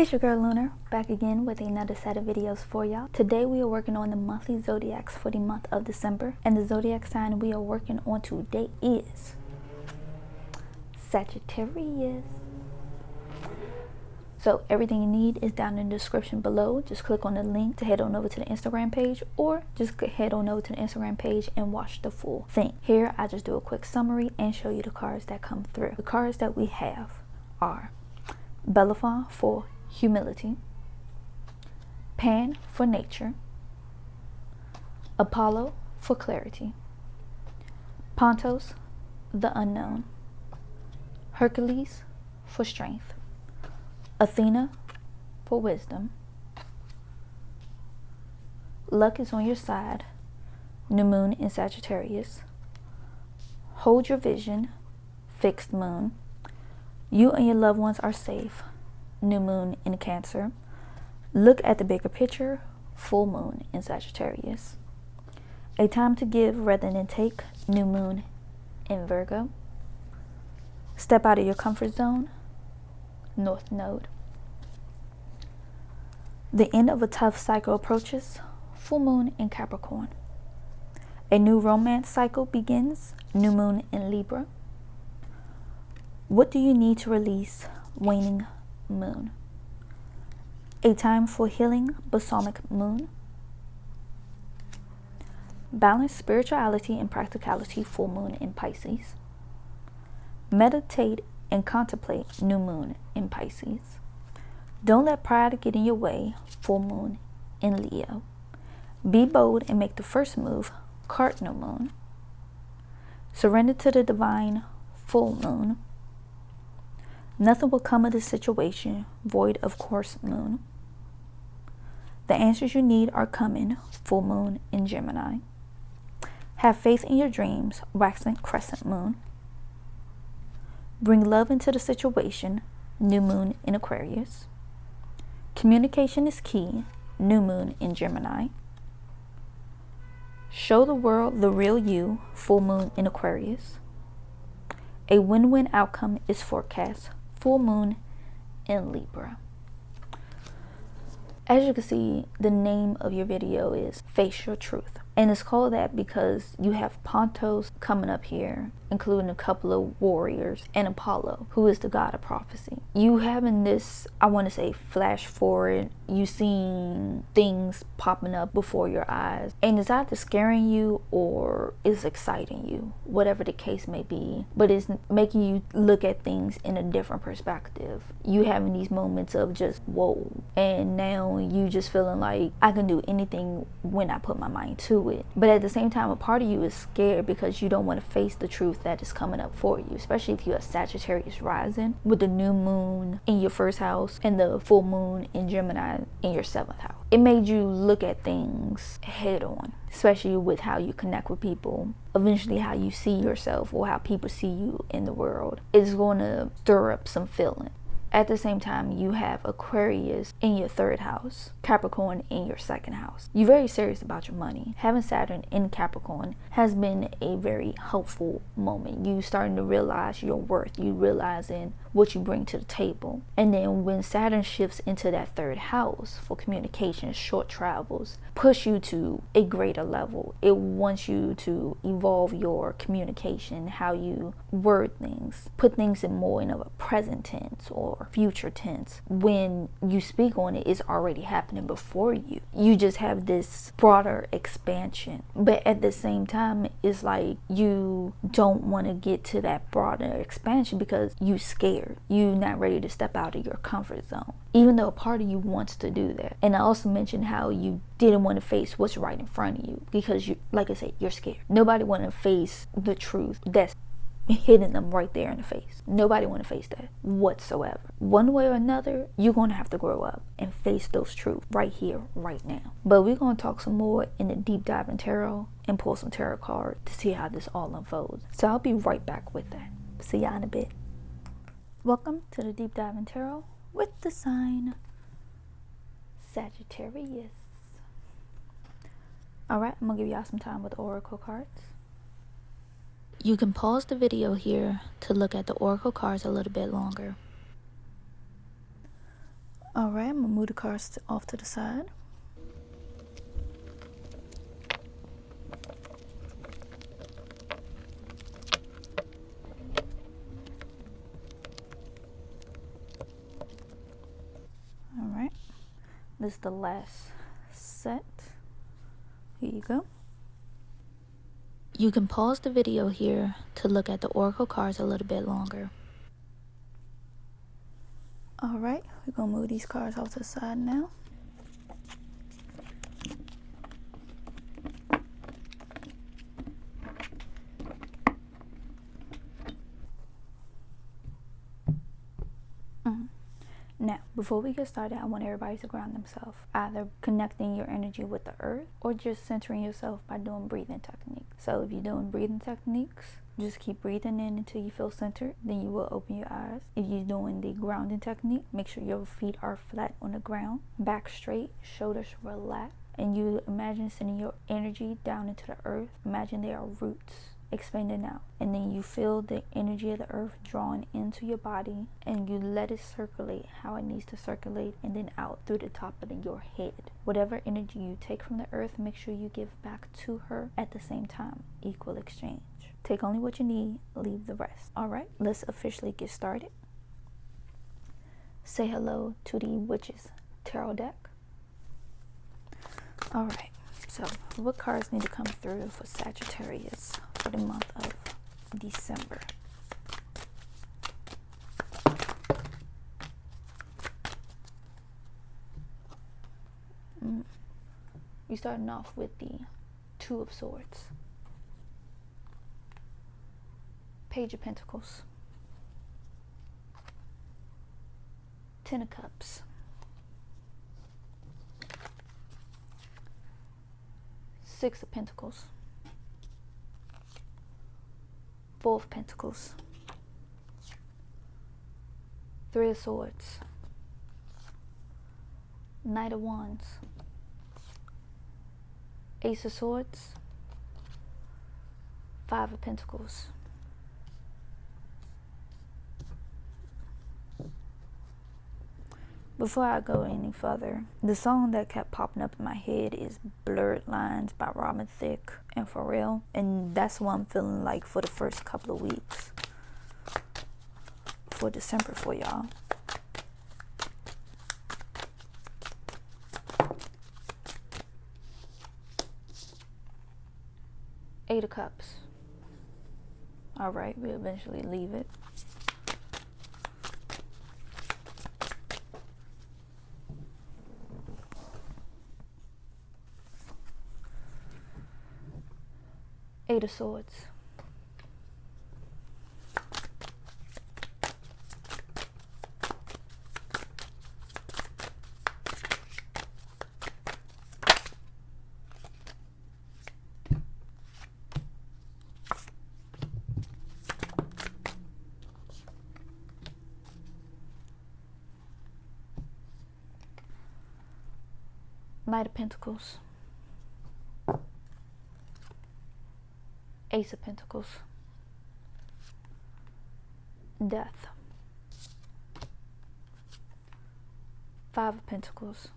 It's your girl Lunar, back again with another set of videos for y'all. Today we are working on the monthly zodiacs for the month of December, and the zodiac sign we are working on today is Sagittarius. So everything you need is down in the description below. Just click on the link to head on over to the Instagram page, or just head on over to the Instagram page and watch the full thing. Here I just do a quick summary and show you the cards that come through. The cards that we have are Bellefonte for humility, Pan for nature, Apollo for clarity, Pontos, the unknown, Hercules for strength, Athena for wisdom, luck is on your side, new moon in Sagittarius, hold your vision, fixed moon, you and your loved ones are safe, new moon in Cancer, look at the bigger picture, full moon in Sagittarius, a time to give rather than take, new moon in Virgo, step out of your comfort zone, North Node, the end of a tough cycle approaches, full moon in Capricorn, a new romance cycle begins, new moon in Libra, what do you need to release, waning moon, a time for healing, balsamic moon, balance spirituality and practicality, full moon in Pisces, meditate and contemplate, new moon in Pisces, don't let pride get in your way, full moon in Leo, be bold and make the first move, cardinal moon, surrender to the divine, full moon, nothing will come of the situation, void of course moon, the answers you need are coming, full moon in Gemini, have faith in your dreams, waxing crescent moon, bring love into the situation, new moon in Aquarius, communication is key, new moon in Gemini, show the world the real you, full moon in Aquarius, a win-win outcome is forecast, full moon in Libra. As you can see, the name of your video is Face Your Truth. And it's called that because you have Pontos coming up here, including a couple of warriors, and Apollo, who is the god of prophecy. You having this, I want to say, flash forward, you seeing things popping up before your eyes. And it's either scaring you or it's exciting you, whatever the case may be. But it's making you look at things in a different perspective. You having these moments of just, whoa. And now you just feeling like I can do anything when I put my mind to it. But at the same time, a part of you is scared because you don't want to face the truth that is coming up for you, especially if you're a Sagittarius rising with the new moon in your first house and the full moon in Gemini in your 7th house. It made you look at things head on, especially with how you connect with people, eventually how you see yourself or how people see you in the world. It's going to stir up some feeling. At the same time, you have Aquarius in your 3rd house, Capricorn in your 2nd house. You're very serious about your money. Having Saturn in Capricorn has been a very helpful moment. You starting to realize your worth. You realizing what you bring to the table. And then when Saturn shifts into that 3rd house for communication, short travels, push you to a greater level. It wants you to evolve your communication, how you word things, put things in more of a present tense or future tense. When you speak on it, it's already happening before you. You just have this broader expansion. But at the same time, it's like you don't want to get to that broader expansion because you scared. You're not ready to step out of your comfort zone, even though a part of you wants to do that. And I also mentioned how you didn't want to face what's right in front of you because, you, like I said, you're scared. Nobody want to face the truth that's hitting them right there in the face. Nobody want to face that whatsoever. One way or another, you're going to have to grow up and face those truths right here, right now. But we're going to talk some more in the deep dive in tarot and pull some tarot cards to see how this all unfolds. So I'll be right back with that. See y'all in a bit. Welcome to the deep dive in tarot with the sign Sagittarius. Alright, I'm going to give y'all some time with the oracle cards. You can pause the video here to look at the oracle cards a little bit longer. Alright, I'm gonna move the cards off to the side. Alright, this is the last set. Here you go. You can pause the video here to look at the oracle cards a little bit longer. Alright, we're gonna move these cards off to the side now. Now, before we get started, I want everybody to ground themselves, either connecting your energy with the earth or just centering yourself by doing breathing techniques. So if you're doing breathing techniques, just keep breathing in until you feel centered, then you will open your eyes. If you're doing the grounding technique, make sure your feet are flat on the ground, back straight, shoulders relaxed, and you imagine sending your energy down into the earth. Imagine there are roots expanding out, and then you feel the energy of the earth drawing into your body, and you let it circulate how it needs to circulate, and then out through the top of your head. Whatever energy you take from the earth, make sure you give back to her at the same time. Equal exchange. Take only what you need, leave the rest. Alright, let's officially get started. Say hello to the Witches Tarot deck. Alright, so what cards need to come through for Sagittarius for the month of December? We're starting off with the Two of Swords, Page of Pentacles, Ten of Cups, Six of Pentacles, Four of Pentacles, Three of Swords, Knight of Wands, Ace of Swords, Five of Pentacles. Before I go any further, the song that kept popping up in my head is Blurred Lines by Robin Thicke and Pharrell, and that's what I'm feeling like for the first couple of weeks for December for y'all. Eight of Cups. Alright, we'll eventually leave it. Eight of Swords. Knight of Pentacles. Ace of Pentacles. Death. Five of Pentacles.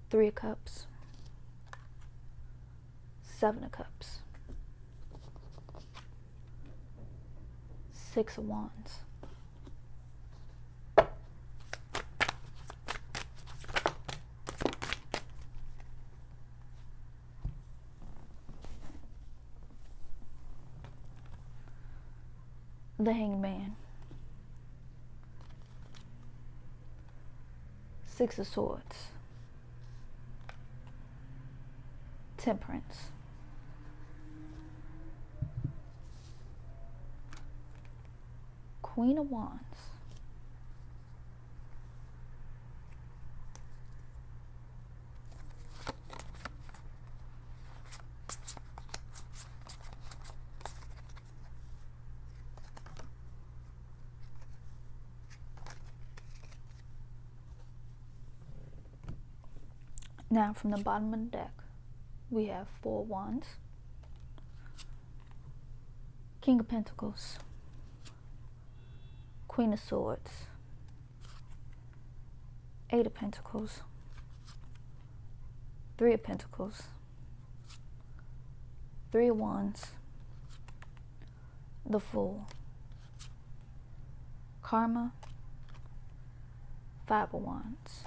Three of Cups. Seven of Cups. Six of Wands. The Hanged Man. Six of Swords. Temperance. Queen of Wands. Now from the bottom of the deck, we have Four of Wands, King of Pentacles, Queen of Swords, Eight of Pentacles, Three of Pentacles, Three of Wands, the Fool, Karma, Five of Wands.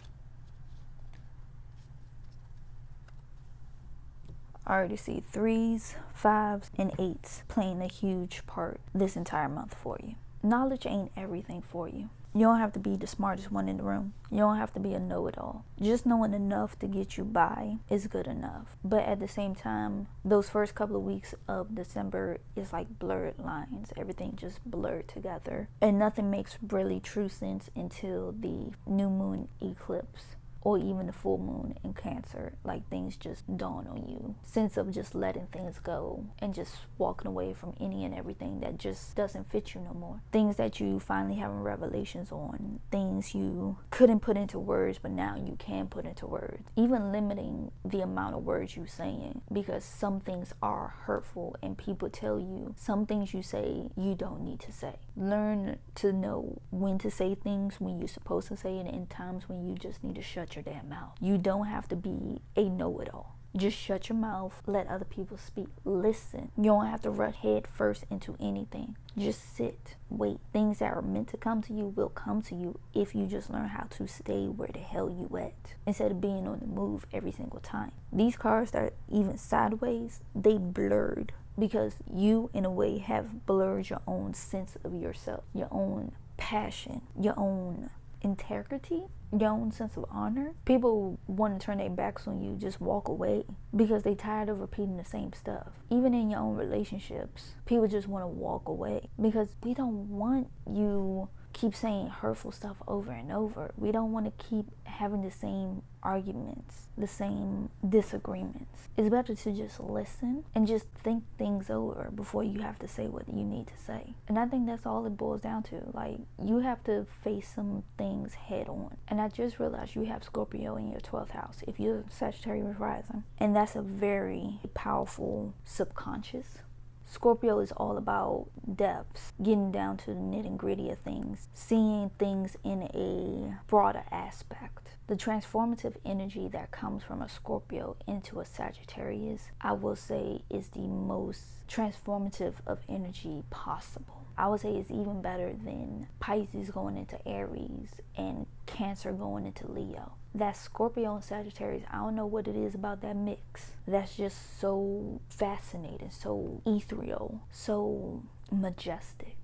I already see 3s, 5s, and 8s playing a huge part this entire month for you. Knowledge ain't everything for you. You don't have to be the smartest one in the room. You don't have to be a know-it-all. Just knowing enough to get you by is good enough. But at the same time, those first couple of weeks of December is like blurred lines. Everything just blurred together. And nothing makes really true sense until the new moon eclipse, or even the full moon in Cancer. Like, things just dawn on you. Sense of just letting things go and just walking away from any and everything that just doesn't fit you no more. Things that you finally having revelations on. Things you couldn't put into words, but now you can put into words. Even limiting the amount of words you saying, because some things are hurtful and people tell you some things you say you don't need to say. Learn to know when to say things, when you're supposed to say it, and times when you just need to shut your damn mouth. You don't have to be a know-it-all. Just shut your mouth, let other people speak. Listen. You don't have to rush head first into anything. Just sit, wait. Things that are meant to come to you will come to you if you just learn how to stay where the hell you at, instead of being on the move every single time. These cards that are even sideways, they blurred because you in a way have blurred your own sense of yourself, your own passion, your own integrity, your own sense of honor. People want to turn their backs on you, just walk away because they tired of repeating the same stuff. Even in your own relationships, people just want to walk away because we don't want you keep saying hurtful stuff over and over. We don't want to keep having the same arguments, the same disagreements. It's better to just listen and just think things over before you have to say what you need to say. And I think that's all it boils down to. Like, you have to face some things head on. And I just realized you have Scorpio in your 12th house if you're Sagittarius rising. And that's a very powerful subconscious. Scorpio is all about depths, getting down to the nitty gritty of things, seeing things in a broader aspect. The transformative energy that comes from a Scorpio into a Sagittarius, I will say, is the most transformative of energy possible. I would say it's even better than Pisces going into Aries and Cancer going into Leo. That Scorpio and Sagittarius, I don't know what it is about that mix. That's just so fascinating, so ethereal, so majestic.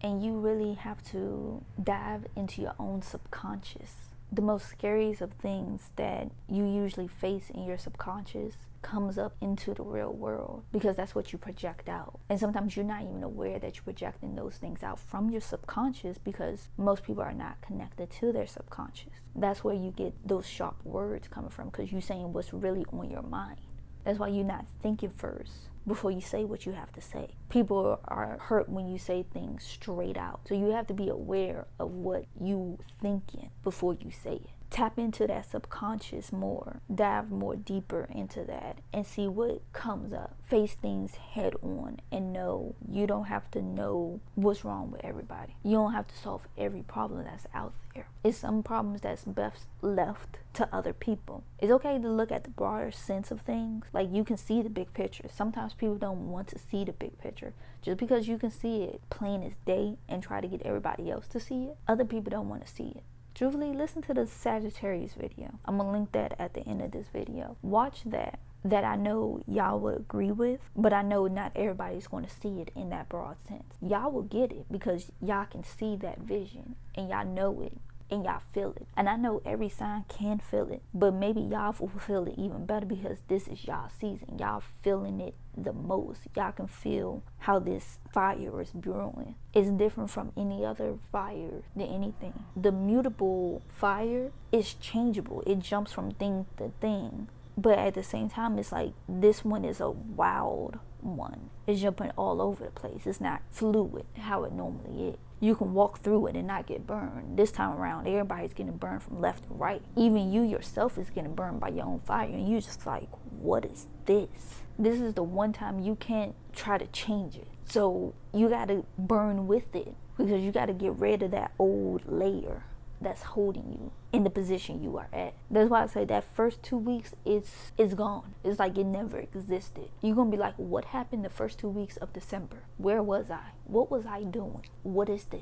And you really have to dive into your own subconscious. The most scariest of things that you usually face in your subconscious comes up into the real world, because that's what you project out. And sometimes you're not even aware that you're projecting those things out from your subconscious, because most people are not connected to their subconscious. That's where you get those sharp words coming from, because you're saying what's really on your mind. That's why you're not thinking first before you say what you have to say. People are hurt when you say things straight out. So you have to be aware of what you thinking before you say it. Tap into that subconscious more, dive more deeper into that, and see what comes up. Face things head on and know you don't have to know what's wrong with everybody. You don't have to solve every problem that's out there. It's some problems that's best left to other people. It's okay to look at the broader sense of things. Like, you can see the big picture. Sometimes people don't want to see the big picture. Just because you can see it plain as day and try to get everybody else to see it, other people don't want to see it. Truthfully, listen to the Sagittarius video. I'm gonna link that at the end of this video. Watch that I know y'all will agree with, but I know not everybody's going to see it in that broad sense. Y'all will get it because y'all can see that vision and y'all know it and y'all feel it. And I know every sign can feel it, but maybe y'all will feel it even better because this is y'all season. Y'all feeling it the most. Y'all can feel how this fire is brewing. It's different from any other fire than anything. The mutable fire is changeable. It jumps from thing to thing. But at the same time, it's like this one is a wild one. It's jumping all over the place. It's not fluid how it normally is. You can walk through it and not get burned. This time around, everybody's getting burned from left and right. Even you yourself is getting burned by your own fire. And you're just like, what is this? This is the one time you can't try to change it. So you got to burn with it because you got to get rid of that old layer that's holding you in the position you are at. That's why I say that first 2 weeks, it's gone. It's like it never existed. You're gonna be like, what happened the first 2 weeks of December? Where was I? What was I doing? What is this?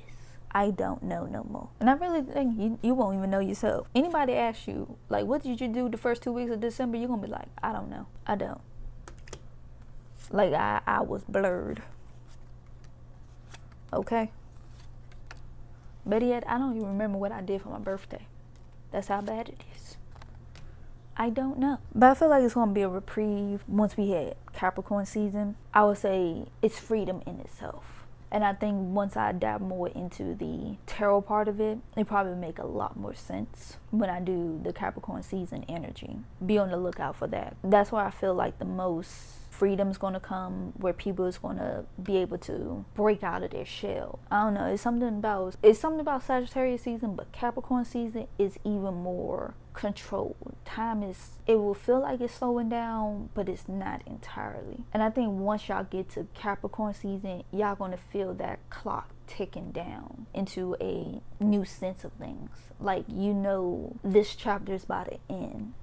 I don't know no more. And I really think you won't even know yourself. Anybody asks you, like, what did you do the first 2 weeks of December? You're gonna be like, I don't know. I don't. Like, I was blurred. Okay? Better yet, I don't even remember what I did for my birthday. That's how bad it is. I don't know. But I feel like it's going to be a reprieve once we hit Capricorn season. I would say it's freedom in itself. And I think once I dive more into the tarot part of it, it probably make a lot more sense when I do the Capricorn season energy. Be on the lookout for that. That's where I feel like the most freedom's going to come, where people is going to be able to break out of their shell. I don't know, it's something about Sagittarius season, but Capricorn season is even more controlled. It will feel like it's slowing down, but it's not entirely. And I think once y'all get to Capricorn season, y'all going to feel that clock ticking down into a new sense of things. Like, you know, this chapter is about to end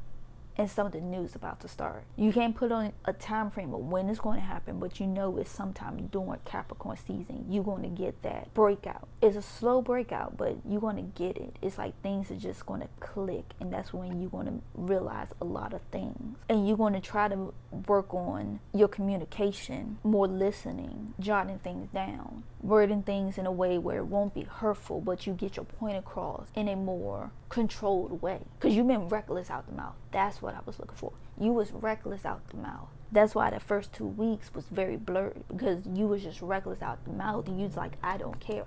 and something new is about to start. You can't put on a time frame of when it's going to happen, but you know it's sometime during Capricorn season you're going to get that breakout. It's a slow breakout, but you're going to get it. It's like things are just going to click, and that's when you're going to realize a lot of things. And you're going to try to work on your communication, more listening, jotting things down, wording things in a way where it won't be hurtful, but you get your point across in a more controlled way. Because you've been reckless out the mouth. That's what I was looking for. You was reckless out the mouth. That's why the first 2 weeks was very blurred, because you was just reckless out the mouth, and you was like, I don't care.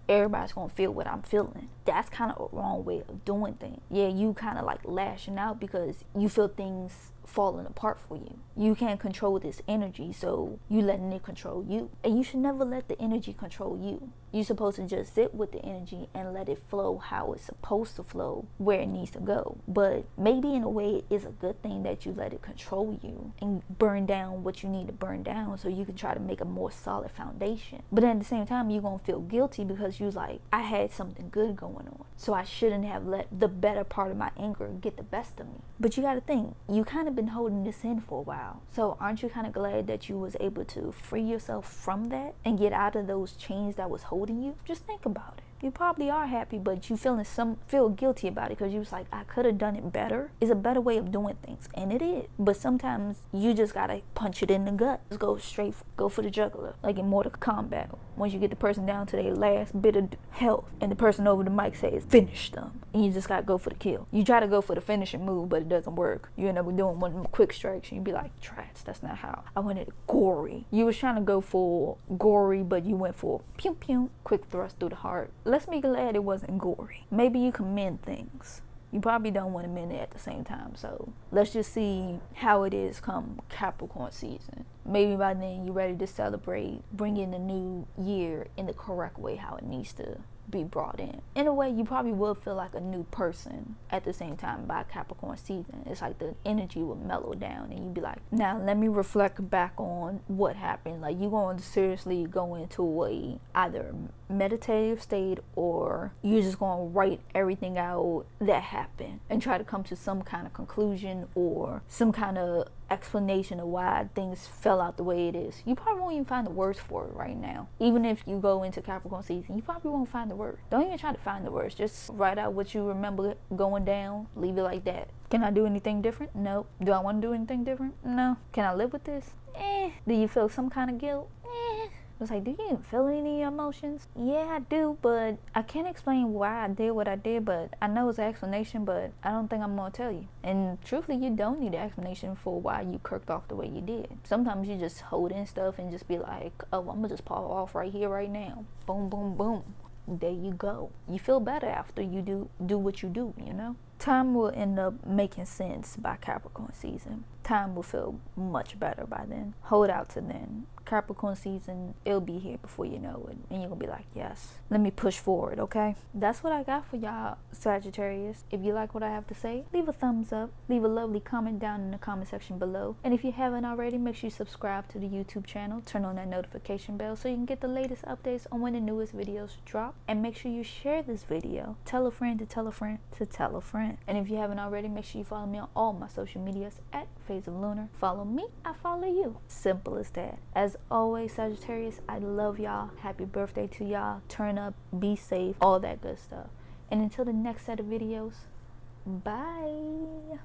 Everybody's gonna feel what I'm feeling. That's kind of a wrong way of doing things. Yeah, you kind of like lashing out because you feel things falling apart for you. You can't control this energy, so you letting it control you. And you should never let the energy control you. You're supposed to just sit with the energy and let it flow how it's supposed to flow, where it needs to go. But maybe in a way it's a good thing that you let it control you and burn down what you need to burn down, so you can try to make a more solid foundation. But at the same time, you're gonna feel guilty because you're like, I had something good going on, so I shouldn't have let the better part of my anger get the best of me. But you gotta think, you kind of been holding this in for a while, so aren't you kind of glad that you was able to free yourself from that and get out of those chains that was holding you? Just think about it. You probably are happy, but you feel guilty about it because you was like, I could have done it better. It's a better way of doing things, and it is. But sometimes you just gotta punch it in the gut. Just go for the jugular, like in Mortal Kombat. Once you get the person down to their last bit of health, and the person over the mic says, finish them, and you just gotta go for the kill. You try to go for the finishing move, but it doesn't work. You end up doing one of them quick strikes, and you be like, trash, that's not how. I wanted gory. You was trying to go for gory, but you went for pew pew, quick thrust through the heart. Let's be glad it wasn't gory. Maybe you can mend things. You probably don't want to mend it at the same time. So let's just see how it is come Capricorn season. Maybe by then you're ready to celebrate, bring in the new year in the correct way, how it needs to be brought in. In a way, you probably will feel like a new person at the same time by Capricorn season. It's like the energy will mellow down, and you'd be like, now let me reflect back on what happened. Like, you're going to seriously go into a either meditative state, or you're just going to write everything out that happened and try to come to some kind of conclusion or some kind of explanation of why things fell out the way it is. You probably won't even find the words for it right now. Even if you go into Capricorn season, you probably won't find the word. Don't even try to find the words. Just write out what you remember going down. Leave it like that. Can I do anything different? Nope. Do I want to do anything different? No. Can I live with this? Do you feel some kind of guilt? It's like, do you even feel any emotions? Yeah, I do, but I can't explain why I did what I did, but I know it's an explanation, but I don't think I'm going to tell you. And truthfully, you don't need an explanation for why you kirked off the way you did. Sometimes you just hold in stuff and just be like, oh, I'm going to just pop off right here, right now. Boom, boom, boom. There you go. You feel better after you do what you do, you know? Time will end up making sense by Capricorn season. Time will feel much better by then. Hold out to then. Capricorn season, it'll be here before you know it. And you're gonna be like, yes, let me push forward, okay? That's what I got for y'all, Sagittarius. If you like what I have to say, leave a thumbs up. Leave a lovely comment down in the comment section below. And if you haven't already, make sure you subscribe to the YouTube channel. Turn on that notification bell so you can get the latest updates on when the newest videos drop. And make sure you share this video. Tell a friend to tell a friend to tell a friend. And if you haven't already, make sure you follow me on all my social medias at Phaseoflunar. Follow me, I follow you. Simple as that. As always, Sagittarius, I love y'all. Happy birthday to y'all. Turn up, be safe, all that good stuff. And until the next set of videos, bye.